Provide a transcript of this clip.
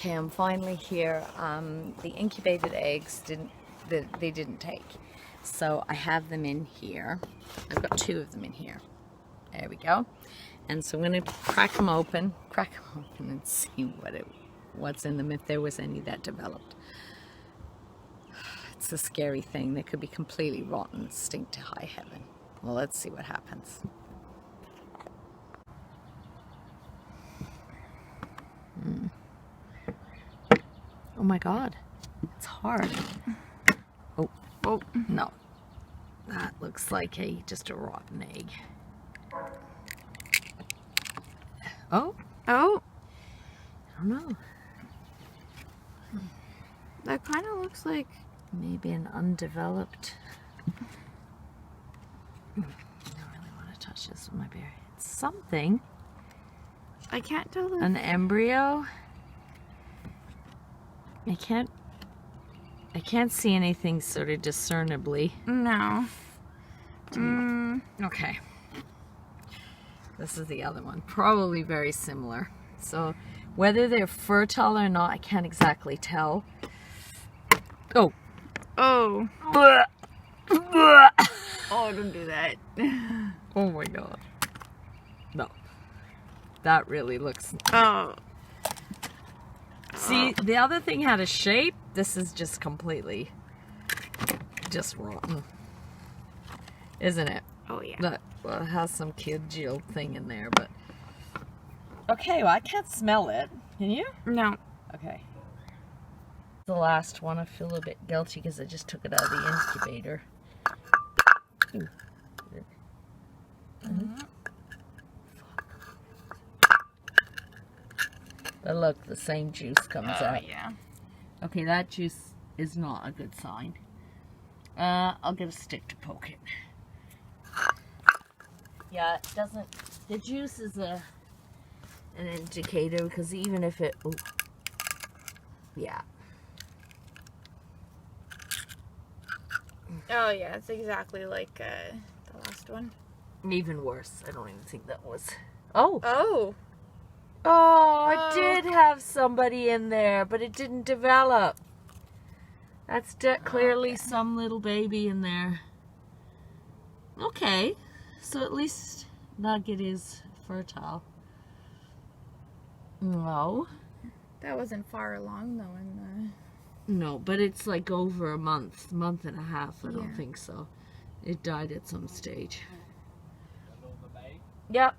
Okay, I'm finally here. The incubated eggs they didn't take. So I have them in here. I've got 2 of them in here. There we go. And so I'm going to crack them open and see what's in them, if there was any that developed. It's a scary thing. They could be completely rotten and stink to high heaven. Well, let's see what happens. Oh my God, it's hard. Oh, no. That looks like just a rotten egg. Oh. Oh. I don't know. That kind of looks like maybe an undeveloped. I don't really want to touch this with my bare hands. It's something. I can't tell. An embryo. I can't see anything sort of discernibly. No. Okay. This is the other one. Probably very similar. So whether they're fertile or not, I can't exactly tell. Oh. Oh. Oh, Don't do that. oh my God. No. That really looks... Oh. See, the other thing had a shape. This is just completely just rotten. Isn't it? Oh, yeah. That, well, it has some kid jill thing in there, but... Okay, well, I can't smell it. Can you? No. Okay. The last one, I feel a bit guilty because I just took it out of the incubator. Ooh. But look, the same juice comes out. Yeah. Okay, that juice is not a good sign. I'll get a stick to poke it. Yeah, it doesn't... The juice is an indicator, because even if it... Ooh, yeah. Oh, yeah. It's exactly like the last one. Even worse. I don't even think that was... Oh! Oh! Oh, I did have somebody in there, but it didn't develop. That's clearly some little baby in there. Okay, so at least Nugget is fertile. No. That wasn't far along, though, in No, but it's like over a month and a half. I don't Yeah. think so. It died at some stage. Yep.